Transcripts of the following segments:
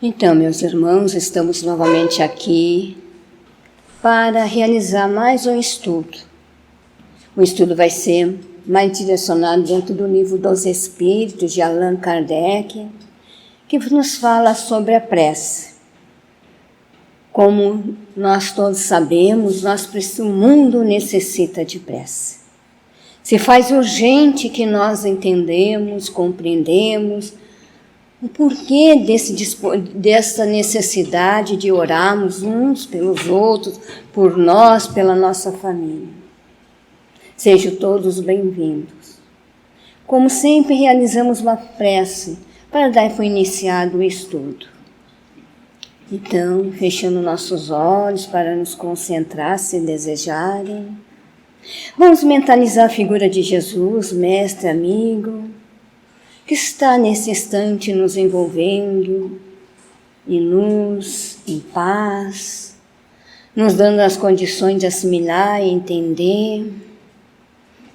Então, meus irmãos, estamos novamente aqui para realizar mais um estudo. O estudo vai ser mais direcionado dentro do livro dos Espíritos, de Allan Kardec, que nos fala sobre a prece. Como nós todos sabemos, o mundo necessita de prece. Se faz urgente que nós entendemos, compreendemos o porquê dessa necessidade de orarmos uns pelos outros, por nós, pela nossa família. Sejam todos bem-vindos. Como sempre, realizamos uma prece para dar por iniciado o estudo. Então, fechando nossos olhos para nos concentrar, se desejarem. Vamos mentalizar a figura de Jesus, mestre, amigo, que está nesse instante nos envolvendo em luz, em paz, nos dando as condições de assimilar e entender,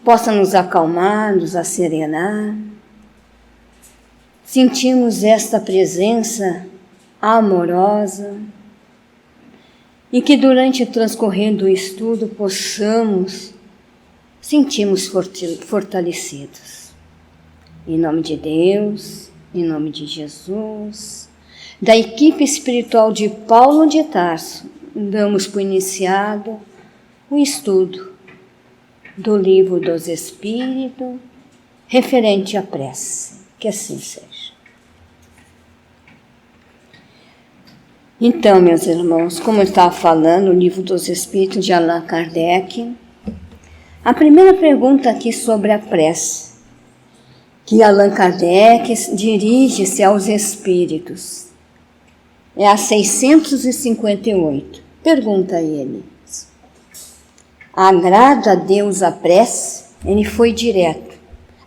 possa nos acalmar, nos asserenar. Sentimos esta presença amorosa e que durante o transcorrer do estudo possamos sentirmos fortalecidos. Em nome de Deus, em nome de Jesus, da equipe espiritual de Paulo de Tarso, damos por iniciado o estudo do livro dos Espíritos, referente à prece. Que assim seja. Então, meus irmãos, como eu estava falando, o livro dos Espíritos de Allan Kardec, a primeira pergunta aqui sobre a prece, que Allan Kardec dirige-se aos Espíritos, é a 658. Pergunta ele: agrada a Deus a prece? Ele foi direto.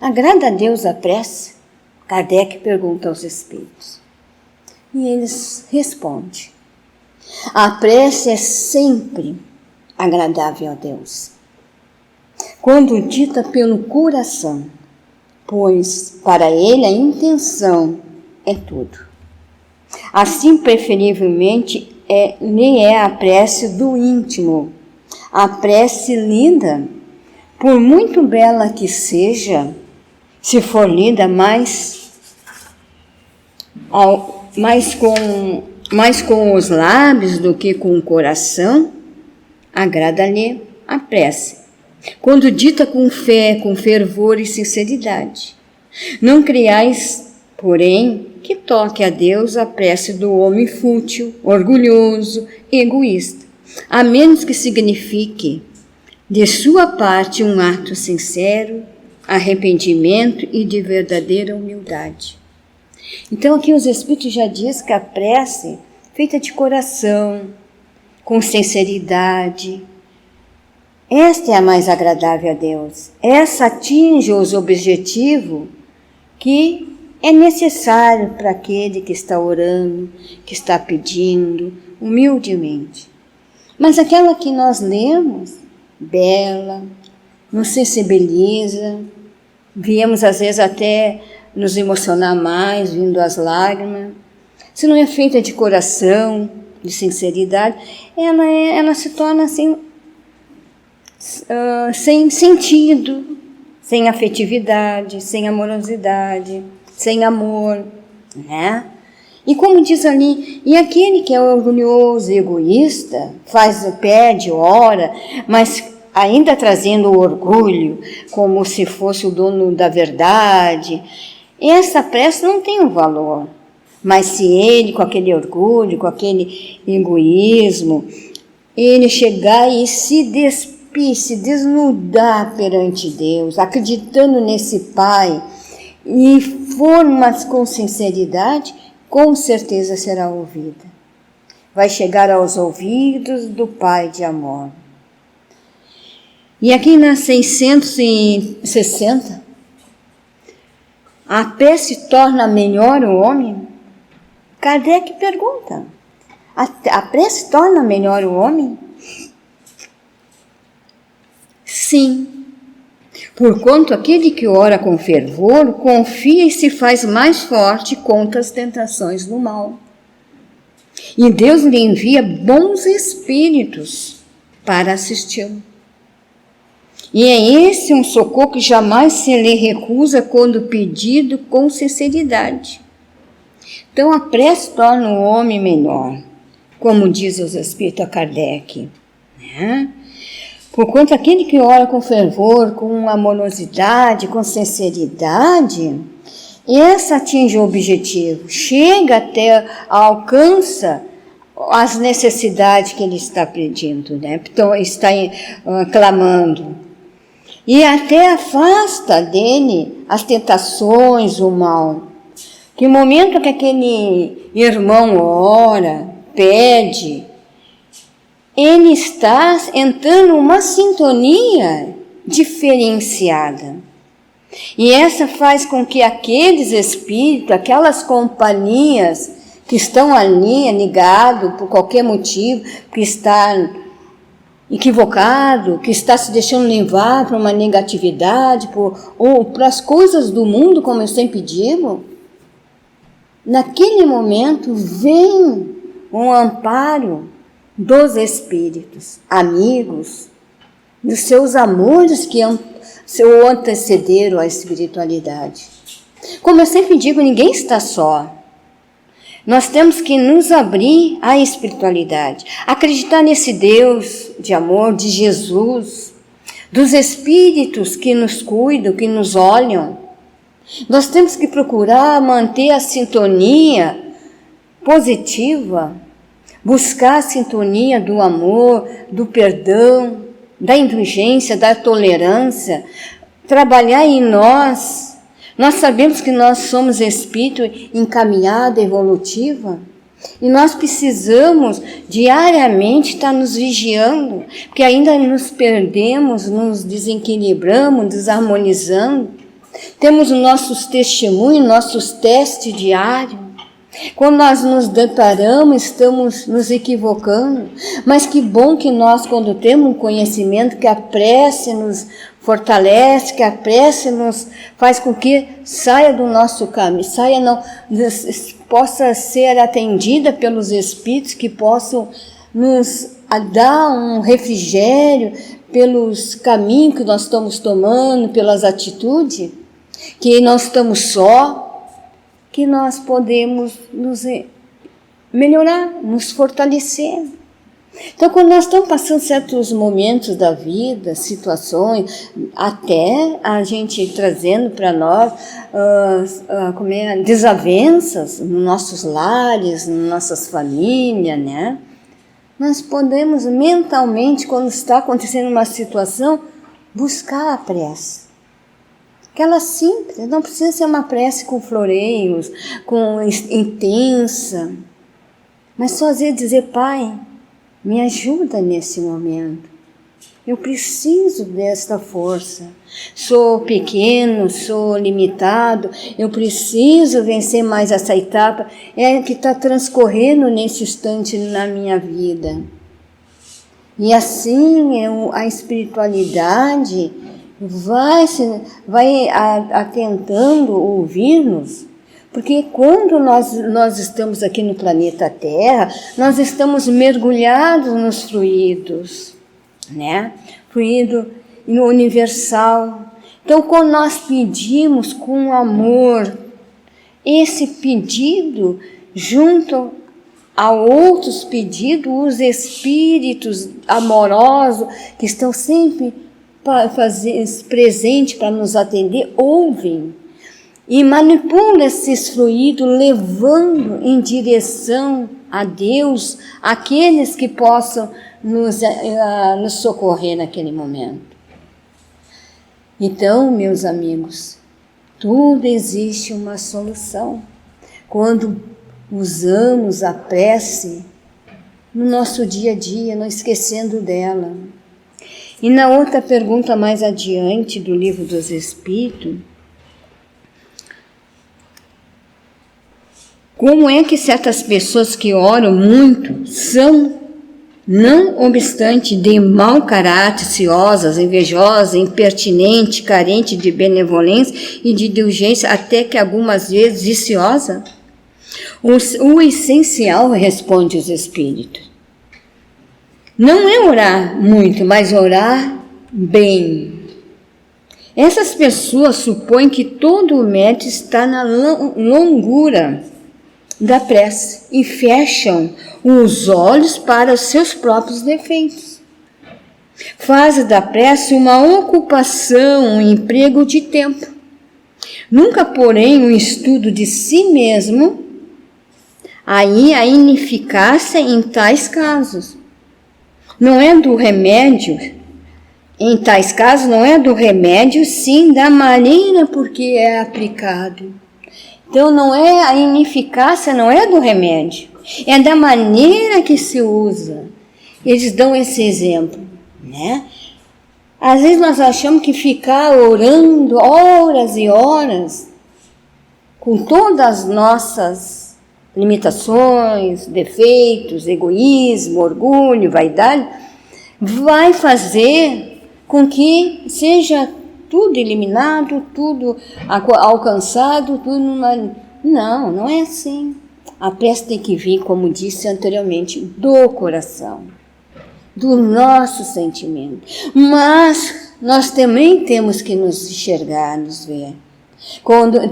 Agrada a Deus a prece? Kardec pergunta aos Espíritos. E eles respondem: a prece é sempre agradável a Deus, quando dita pelo coração, pois para ele a intenção é tudo. Assim, preferivelmente, lhe é a prece do íntimo. A prece lida, por muito bela que seja, se for lida mais com os lábios do que com o coração, agrada-lhe a prece, quando dita com fé, com fervor e sinceridade. Não criais, porém, que toque a Deus a prece do homem fútil, orgulhoso, egoísta, a menos que signifique de sua parte um ato sincero, arrependimento e de verdadeira humildade. Então aqui os Espíritos já dizem que a prece, feita de coração, com sinceridade, esta é a mais agradável a Deus. Essa atinge os objetivos que é necessário para aquele que está orando, que está pedindo, humildemente. Mas aquela que nós lemos, bela, nos sensibiliza, viemos às vezes até nos emocionar mais, vindo as lágrimas. Se não é feita de coração, de sinceridade, ela se torna assim, sem sentido, sem afetividade, sem amorosidade, sem amor, né? E como diz ali, e aquele que é orgulhoso e egoísta, pede, ora, mas ainda trazendo o orgulho, como se fosse o dono da verdade, essa prece não tem um valor. Mas se ele, com aquele orgulho, com aquele egoísmo, ele chegar e se despir, se desnudar perante Deus, acreditando nesse Pai, e for, mas com sinceridade, com certeza será ouvida. Vai chegar aos ouvidos do Pai de amor. E aqui na 660, a prece torna melhor o homem? Kardec pergunta: a prece torna melhor o homem? Sim, porquanto aquele que ora com fervor confia e se faz mais forte contra as tentações do mal. E Deus lhe envia bons espíritos para assisti-lo. E é esse um socorro que jamais se lhe recusa quando pedido com sinceridade. Então a prece torna o homem melhor, como diz os Espíritos a Kardec, né? Porquanto aquele que ora com fervor, com amorosidade, com sinceridade, essa atinge o objetivo, chega até, alcança as necessidades que ele está pedindo, né? Então, está clamando. E até afasta dele as tentações, o mal. Que no momento que aquele irmão ora, pede, ele está entrando numa sintonia diferenciada. E essa faz com que aqueles espíritos, aquelas companhias que estão ali ligados por qualquer motivo, que está equivocado, que está se deixando levar para uma negatividade, ou para as coisas do mundo, como eu sempre digo, naquele momento vem um amparo dos espíritos, amigos, dos seus amores que o antecederam à espiritualidade. Como eu sempre digo, ninguém está só. Nós temos que nos abrir à espiritualidade, acreditar nesse Deus de amor, de Jesus, dos espíritos que nos cuidam, que nos olham. Nós temos que procurar manter a sintonia positiva, buscar a sintonia do amor, do perdão, da indulgência, da tolerância, trabalhar em nós. Nós sabemos que nós somos espírito encaminhada, evolutiva, e nós precisamos diariamente estar nos vigiando, porque ainda nos perdemos, nos desequilibramos, desarmonizando. Temos os nossos testemunhos, nossos testes diários. Quando nós nos deparamos, estamos nos equivocando. Mas que bom que nós, quando temos um conhecimento, que a prece nos fortalece, que a prece nos faz com que saia do nosso caminho, possa ser atendida pelos espíritos que possam nos dar um refrigério pelos caminhos que nós estamos tomando, pelas atitudes, que não estamos só, que nós podemos nos melhorar, nos fortalecer. Então, quando nós estamos passando certos momentos da vida, situações, até a gente trazendo para nós desavenças nos nossos lares, nas nossas famílias, né? Nós podemos mentalmente, quando está acontecendo uma situação, buscar a prece. Aquela simples, não precisa ser uma prece com floreios, intensa, mas só às vezes dizer: Pai, me ajuda nesse momento. Eu preciso desta força. Sou pequeno, sou limitado, eu preciso vencer mais essa etapa. É que está transcorrendo nesse instante na minha vida. E assim a espiritualidade vai atentando ouvir-nos. Porque quando nós estamos aqui no planeta Terra, nós estamos mergulhados nos fluidos, né? Fluido no universal. Então, quando nós pedimos com amor, esse pedido, junto a outros pedidos, os espíritos amorosos, que estão sempre presentes para nos atender, ouvem. E manipula esses fluidos, levando em direção a Deus aqueles que possam nos socorrer naquele momento. Então, meus amigos, tudo existe uma solução. Quando usamos a prece no nosso dia a dia, não esquecendo dela. E na outra pergunta mais adiante do Livro dos Espíritos, como é que certas pessoas que oram muito são, não obstante de mau caráter, ciosas, invejosas, impertinentes, carentes de benevolência e de indulgência, até que algumas vezes viciosas? O essencial, responde os espíritos, não é orar muito, mas orar bem. Essas pessoas supõem que todo o mérito está na longura da prece e fecham os olhos para os seus próprios defeitos. Faz da prece uma ocupação, um emprego de tempo. Nunca, porém, um estudo de si mesmo. Aí a ineficácia em tais casos. Não é do remédio, em tais casos não é do remédio, sim da maneira por que é aplicado. Então não é a ineficácia, não é do remédio, é da maneira que se usa. Eles dão esse exemplo, né? Às vezes nós achamos que ficar orando horas e horas, com todas as nossas limitações, defeitos, egoísmo, orgulho, vaidade, vai fazer com que seja tudo eliminado, tudo alcançado, tudo numa... Não é assim. A prece tem que vir, como disse anteriormente, do coração, do nosso sentimento. Mas nós também temos que nos enxergar, nos ver.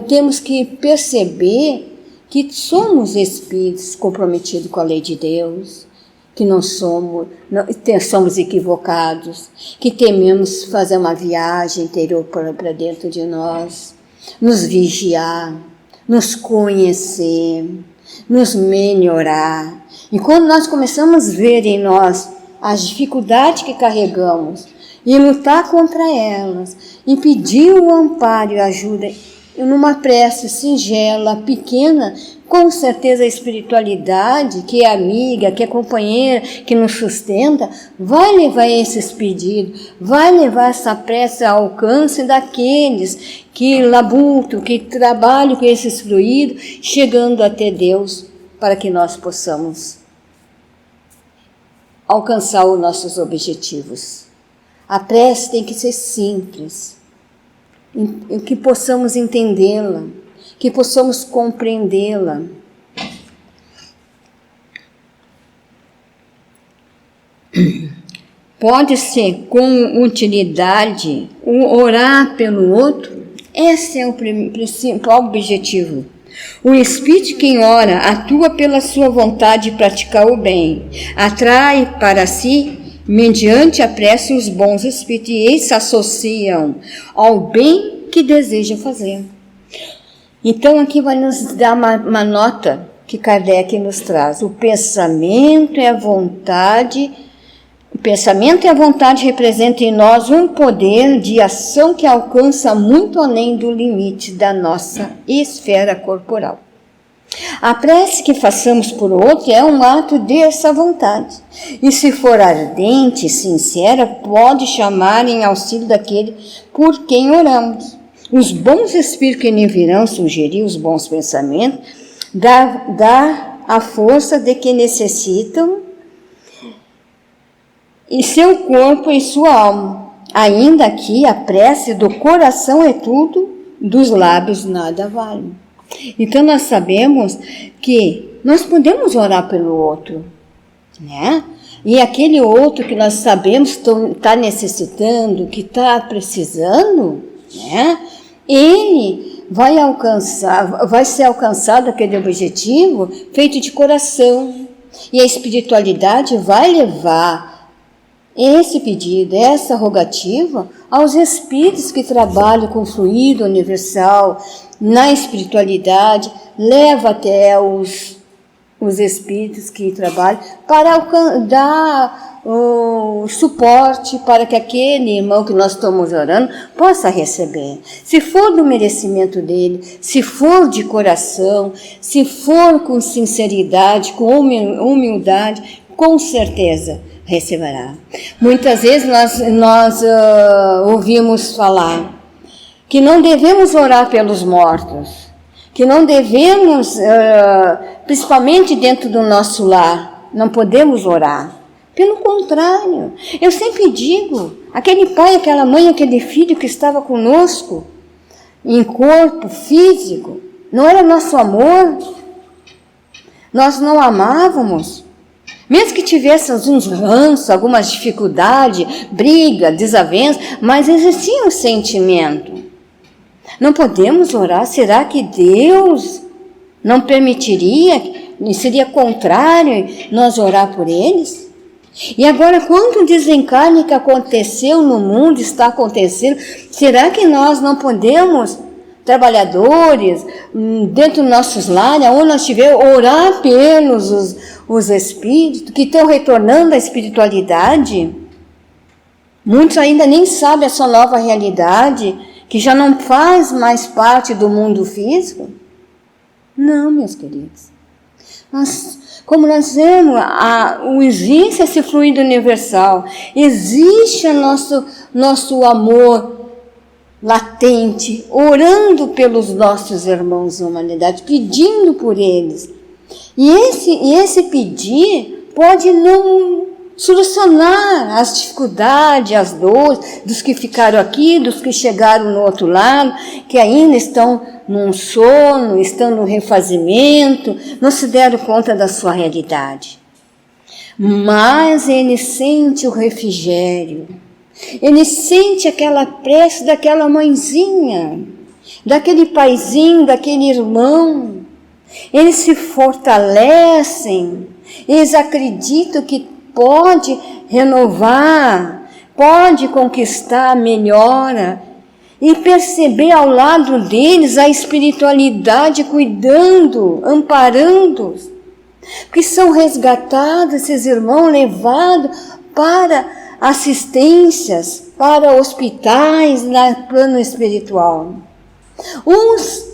Temos que perceber que somos espíritos comprometidos com a lei de Deus, que não somos equivocados, que tememos fazer uma viagem interior para dentro de nós, nos vigiar, nos conhecer, nos melhorar. E quando nós começamos a ver em nós as dificuldades que carregamos e lutar contra elas, e pedir o amparo e ajuda, numa prece singela, pequena, com certeza a espiritualidade, que é amiga, que é companheira, que nos sustenta, vai levar esses pedidos, vai levar essa prece ao alcance daqueles que labutam, que trabalham com esses fluidos, chegando até Deus, para que nós possamos alcançar os nossos objetivos. A prece tem que ser simples, que possamos entendê-la, que possamos compreendê-la. Pode ser com utilidade orar pelo outro. Esse é o principal objetivo. O espírito, quem ora, atua pela sua vontade de praticar o bem, atrai para si, mediante a prece, os bons espíritos, e eles se associam ao bem que deseja fazer. Então aqui vai nos dar uma nota que Kardec nos traz. O pensamento e a vontade representam em nós um poder de ação que alcança muito além do limite da nossa esfera corporal. A prece que façamos por outro é um ato dessa vontade. E se for ardente e sincera, pode chamar em auxílio daquele por quem oramos. Os bons espíritos que lhe virão sugerir os bons pensamentos, dá a força de que necessitam em seu corpo e sua alma. Ainda que a prece do coração é tudo, dos lábios nada vale. Então nós sabemos que nós podemos orar pelo outro, né? E aquele outro que nós sabemos está necessitando, que está precisando, né? Ele vai ser alcançado aquele objetivo feito de coração. E a espiritualidade vai levar esse pedido, essa rogativa, aos espíritos que trabalham com o fluido universal, na espiritualidade, leva até os espíritos que trabalham para dar o suporte para que aquele irmão que nós estamos orando possa receber. Se for do merecimento dele, se for de coração, se for com sinceridade, com humildade, com certeza receberá. Muitas vezes nós ouvimos falar que não devemos orar pelos mortos, que não devemos, principalmente dentro do nosso lar, não podemos orar. Pelo contrário, eu sempre digo, aquele pai, aquela mãe, aquele filho que estava conosco, em corpo físico, não era nosso amor, Nós não amávamos. Mesmo que tivéssemos uns ranços, algumas dificuldades, briga, desavença, mas existia um sentimento. Não podemos orar? Será que Deus não permitiria, seria contrário nós orar por eles? E agora, quanto desencarne que aconteceu no mundo, está acontecendo, será que nós não podemos, trabalhadores, dentro dos nossos lares, onde nós estivermos, orar pelos os espíritos que estão retornando à espiritualidade? Muitos ainda nem sabem essa nova realidade, que já não faz mais parte do mundo físico. Não, meus queridos. Como nós vemos, existe esse fluido universal, existe o nosso amor latente, orando pelos nossos irmãos da humanidade, pedindo por eles. E esse pedir pode não solucionar as dificuldades, as dores dos que ficaram aqui, dos que chegaram no outro lado, que ainda estão num sono, estão no refazimento, não se deram conta da sua realidade. Mas ele sente o refrigério, ele sente aquela prece daquela mãezinha, daquele paizinho, daquele irmão. Eles se fortalecem, eles acreditam que pode renovar, pode conquistar a melhora e perceber ao lado deles a espiritualidade cuidando, amparando-os, porque são resgatados esses irmãos, levados para assistências, para hospitais no plano espiritual. Uns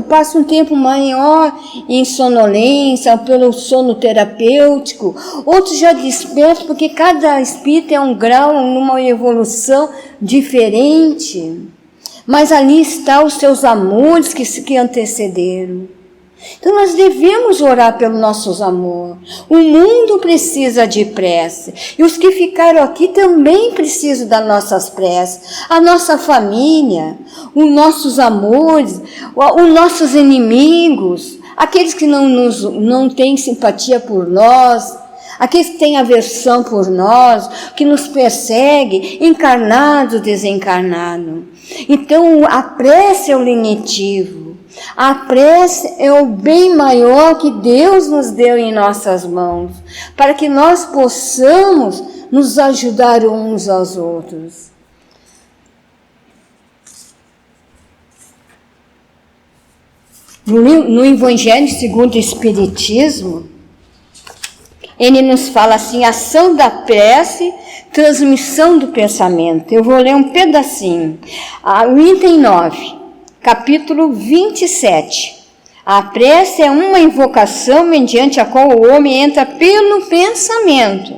passam um tempo maior em sonolência, pelo sono terapêutico, outros já despertam, porque cada espírito é um grau, numa evolução diferente. Mas ali estão os seus amores que antecederam. Então nós devemos orar pelos nossos amores. O mundo precisa de prece. E os que ficaram aqui também precisam das nossas preces. A nossa família, os nossos amores, os nossos inimigos, aqueles que não têm simpatia por nós, aqueles que têm aversão por nós, que nos perseguem, encarnados, desencarnados. Então a prece é o lenitivo. A prece é o bem maior que Deus nos deu em nossas mãos, para que nós possamos nos ajudar uns aos outros. No Evangelho segundo o Espiritismo, ele nos fala assim, ação da prece, transmissão do pensamento. Eu vou ler um pedacinho. O item 9. Capítulo 27. A prece é uma invocação mediante a qual o homem entra pelo pensamento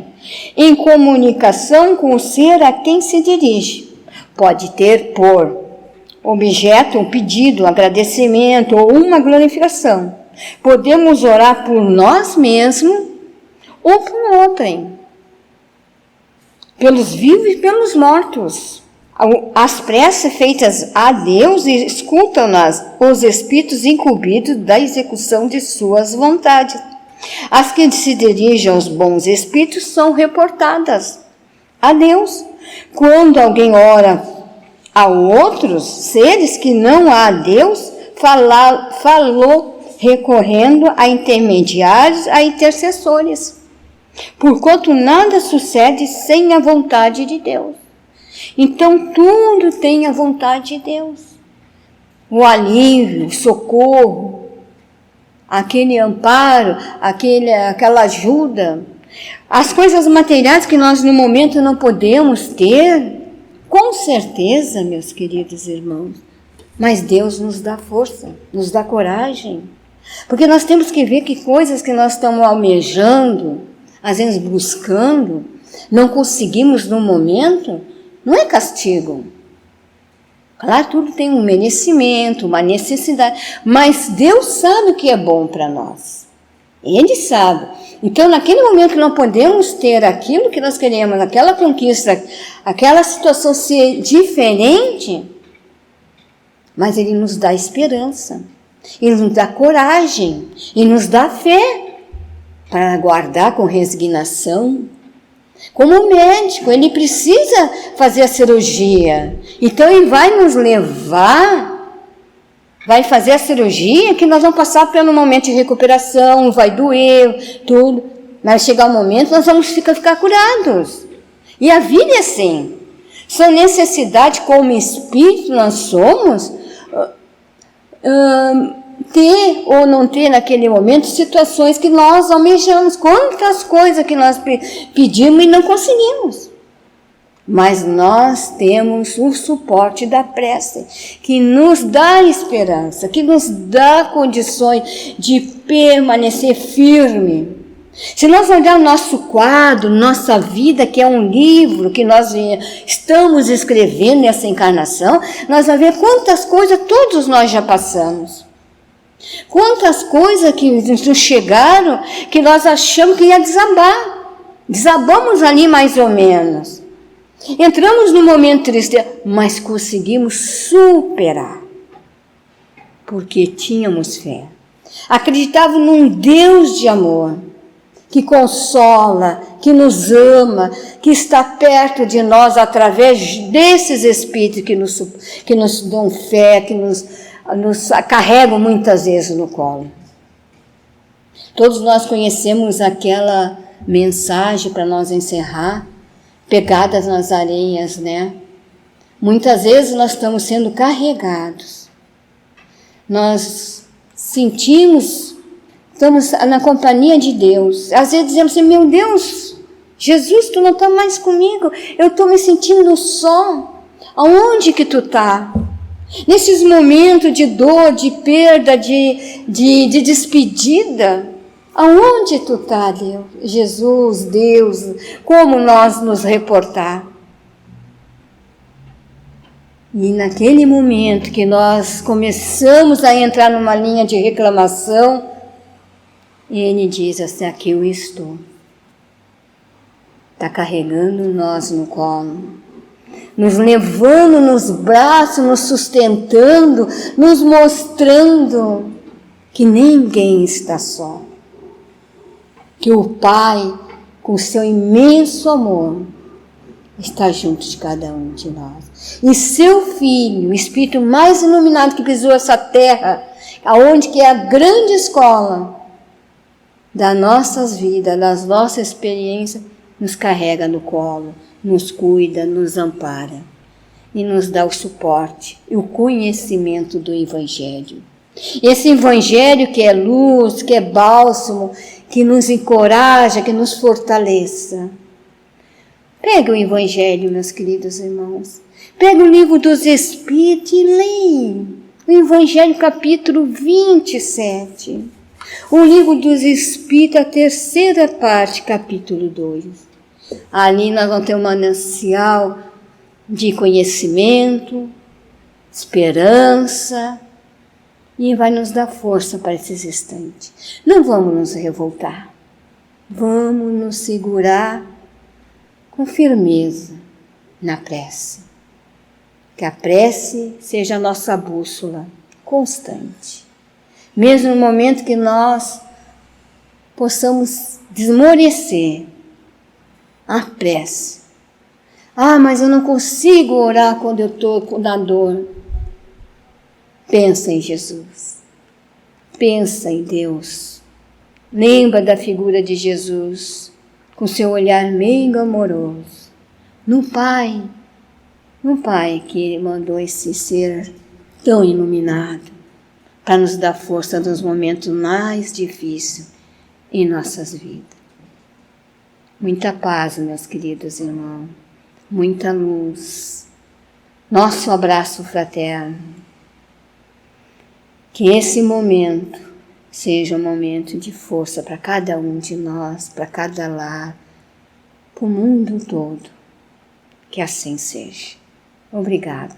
em comunicação com o ser a quem se dirige. Pode ter por objeto um pedido, um agradecimento ou uma glorificação. Podemos orar por nós mesmos ou por outrem, pelos vivos e pelos mortos. As preces feitas a Deus escutam-nas os espíritos incumbidos da execução de suas vontades. As que se dirigem aos bons espíritos são reportadas a Deus. Quando alguém ora a outros seres que não há a Deus, falou recorrendo a intermediários, a intercessores. Porquanto nada sucede sem a vontade de Deus. Então, tudo tem a vontade de Deus. O alívio, o socorro, aquele amparo, aquela ajuda. As coisas materiais que nós no momento não podemos ter, com certeza, meus queridos irmãos, mas Deus nos dá força, nos dá coragem. Porque nós temos que ver que coisas que nós estamos almejando, às vezes buscando, não conseguimos no momento, não é castigo. Claro, tudo tem um merecimento, uma necessidade, mas Deus sabe o que é bom para nós. Ele sabe. Então, naquele momento que não podemos ter aquilo que nós queremos, aquela conquista, aquela situação ser diferente, mas Ele nos dá esperança. e nos dá coragem, e nos dá fé para aguardar com resignação. Como médico, ele precisa fazer a cirurgia, então ele vai nos levar, vai fazer a cirurgia que nós vamos passar pelo momento de recuperação, vai doer, tudo, mas chegar um momento nós vamos ficar curados. E a vida é assim, são necessidades como espírito nós somos, ter ou não ter naquele momento situações que nós almejamos, quantas coisas que nós pedimos e não conseguimos. Mas nós temos o suporte da prece, que nos dá esperança, que nos dá condições de permanecer firme. Se nós olharmos nosso quadro, nossa vida, que é um livro que nós estamos escrevendo nessa encarnação, nós vamos ver quantas coisas todos nós já passamos. Quantas coisas que nos chegaram que nós achamos que ia desabar. Desabamos ali mais ou menos. Entramos num momento triste, mas conseguimos superar. Porque tínhamos fé. Acreditávamos num Deus de amor, que consola, que nos ama, que está perto de nós através desses espíritos que nos dão fé, que nos carregam muitas vezes no colo. Todos nós conhecemos aquela mensagem para nós encerrar, pegadas nas areias, né? Muitas vezes nós estamos sendo carregados. Nós sentimos, estamos na companhia de Deus. Às vezes dizemos assim, meu Deus, Jesus, tu não está mais comigo, eu estou me sentindo só. Aonde que tu está? Nesses momentos de dor, de perda, de despedida, aonde tu está, Deus? Jesus, Deus, como nós nos reportar? E naquele momento que nós começamos a entrar numa linha de reclamação, ele diz assim, aqui eu estou. Está carregando nós no colo, nos levando nos braços, nos sustentando, nos mostrando que ninguém está só. Que o Pai, com seu imenso amor, está junto de cada um de nós. E seu Filho, o Espírito mais iluminado que pisou essa terra, aonde que é a grande escola das nossas vidas, das nossas experiências, nos carrega no colo, nos cuida, nos ampara e nos dá o suporte e o conhecimento do Evangelho. Esse Evangelho que é luz, que é bálsamo, que nos encoraja, que nos fortaleça. Pega o Evangelho, meus queridos irmãos. Pega o livro dos Espíritos e leia o Evangelho capítulo 27. O livro dos Espíritos, a terceira parte, capítulo 2. Ali nós vamos ter um manancial de conhecimento, esperança, e vai nos dar força para esses instantes. Não vamos nos revoltar, vamos nos segurar com firmeza na prece. Que a prece seja a nossa bússola constante. Mesmo no momento que nós possamos desmorecer, a prece. Mas eu não consigo orar quando eu estou na dor. Pensa em Jesus. Pensa em Deus. Lembra da figura de Jesus, com seu olhar meigo amoroso. No Pai que mandou esse ser tão iluminado, para nos dar força nos momentos mais difíceis em nossas vidas. Muita paz, meus queridos irmãos, muita luz, nosso abraço fraterno. Que esse momento seja um momento de força para cada um de nós, para cada lar, para o mundo todo. Que assim seja. Obrigado.